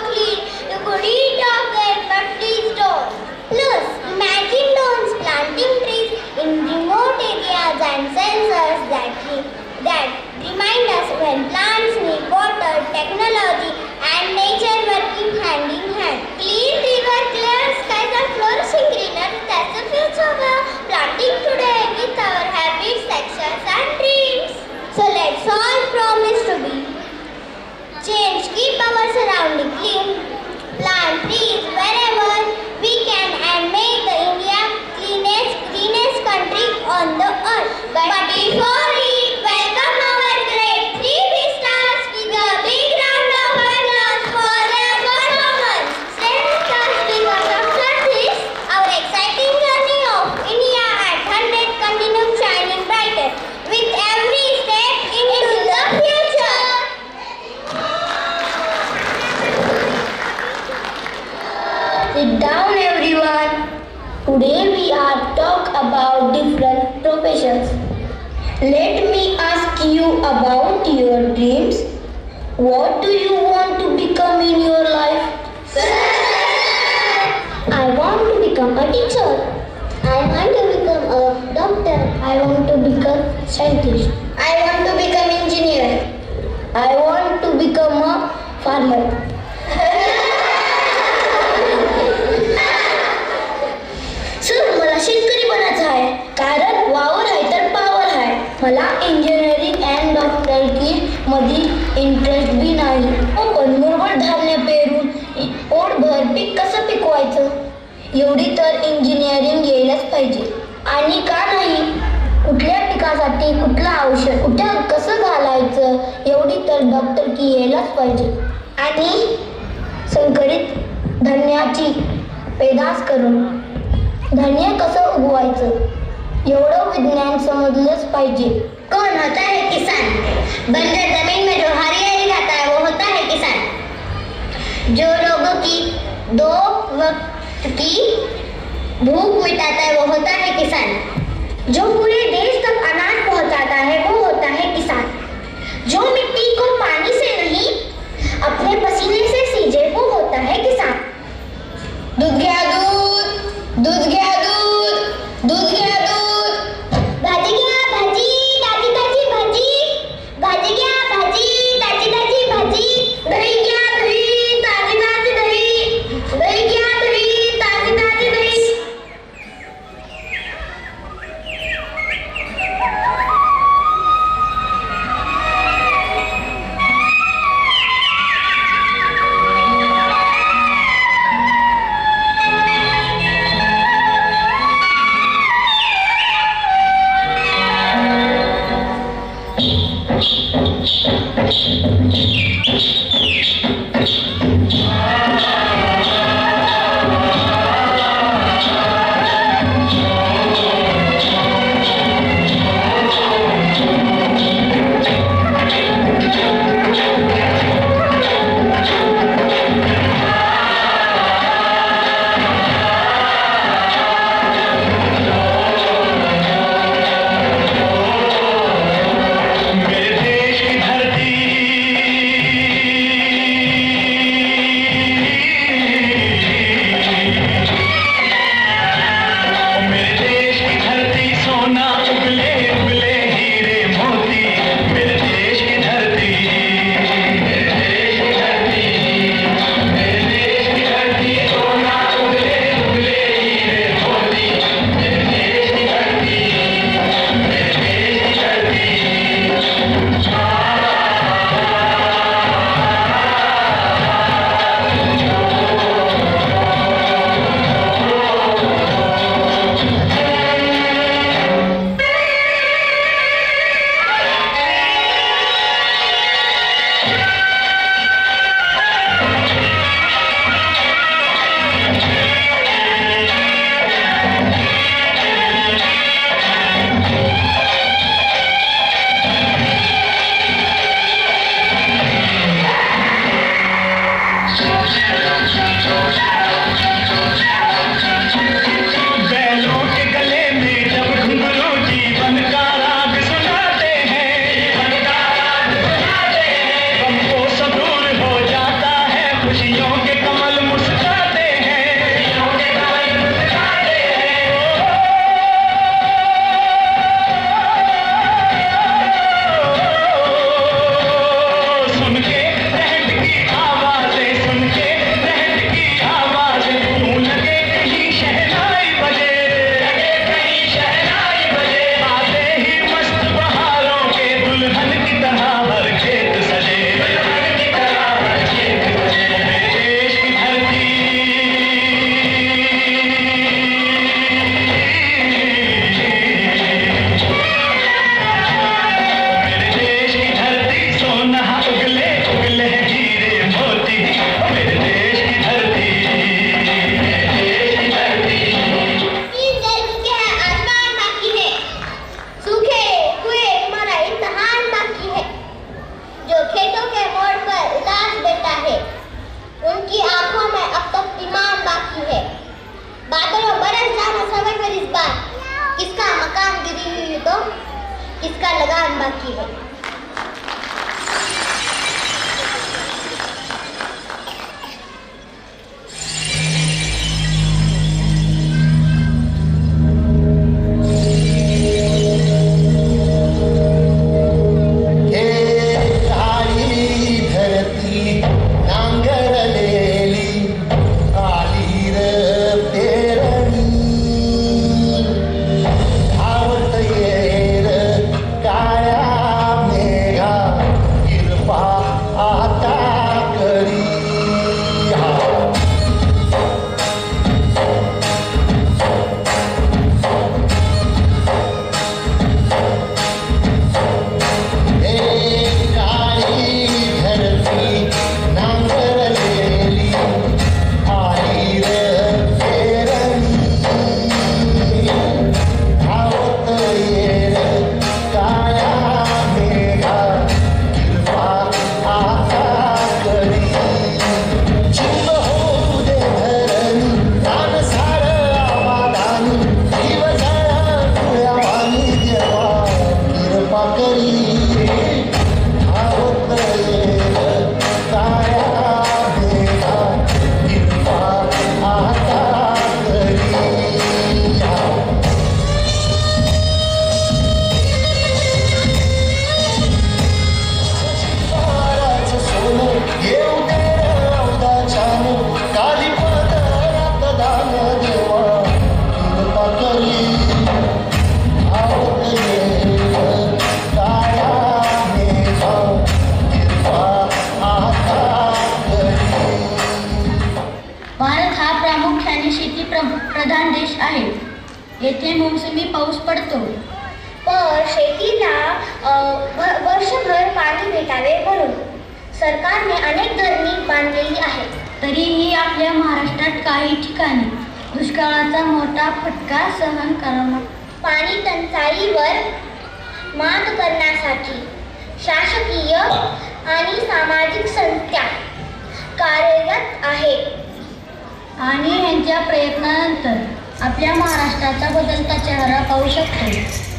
clean. You could eat of them, but please don't. Plus, imagine drones planting trees in remote areas and sensors that remind us when plants need water, technology, and nature working hand in hand. Clean river, clear skies, and flourishing greenery. That's the future we are planting today with our habits, actions, and dreams. So let's all promise to be change, keep our surrounding clean, plant trees wherever we can, and make the India greenest country on the earth. But before it, welcome our great 3B stars with a big round of applause for their performance. Stay with us because after this, our exciting journey of India at 100 continues shining brighter with every step into the future. Sit down everyone. Today we are talk about different professions. Let me ask you about your dreams. What do you want to become in your life? I want to become a teacher. I want to become a doctor. I want to become scientist. I want to become engineer. I want to become a farmer. Sir मला शेतकरी बनायचं आहे कारण वावर आहे तर power आहे. मला इंजिनिअरिंग अँड डॉक्टरकी मध्ये इंटरेस्ट बी नाही. पण मुरघट धान्य पेरून पोटभर पीक कसं पिकवायचं एवढी तर इंजिनिअरिंग यायलाच पाहिजे. आणि का नाही कुठल्या पिकासाठी कुठलं औषध कुठं कसं घालायचं एवढी तर डॉक्टरकी यायलाच पाहिजे. आणि संकरित धान्याची पैदास करून धान्य कसं उगवायचं एवढं विज्ञान समजलंच पाहिजे. कौन होता है किसान? बंजर जमीन में जो हरियाली लाता है वो होता है किसान. जो लोगों की 2 वक्त की भूख मिटाता है वो होता है किसान. जो पूरे देश तक अनाज पहुंचाता है वो होता है किसान. जो मिट्टी को पानी से नहीं अपने पसीने से सींचे वो होता है किसान. दूध घ्या दूध, दूध घ्या दूध, दूध घ्या दूध. भाजी घ्या भाजी, ताजी ताजी भाजी. भाजी घ्या भाजी, ताजी ताजी भाजी. दही घ्या दही, ताजी ताजी दही. दही घ्या दही, ताजी ताजी दही. मेरे देश की धरती खेतों के मोड़ पर उदास बैठा है, उनकी आंखों में अब तक ईमान बाकी है। बादलों बरस जाना समय पर इस बार, किसका मकान गिरी हुई तो किसका लगान बाकी है। प्रधान देश आहे. येथे मोसमी पाऊस पडतो. पण शेतीला वर्षभर पाणी भेटावे म्हणून सरकारने अनेक धरणी बांधलेली आहेत. तरीही आपल्या महाराष्ट्रात काही ठिकाणी दुष्काळाचा मोठा फटका सहन करावा. पाणी टंचाईवर मात करण्यासाठी शासकीय आणि सामाजिक संस्था कार्यरत आहेत आणि यांच्या प्रयत्नानंतर आपल्या महाराष्ट्राचा बदलता चेहरा पाहू शकतो.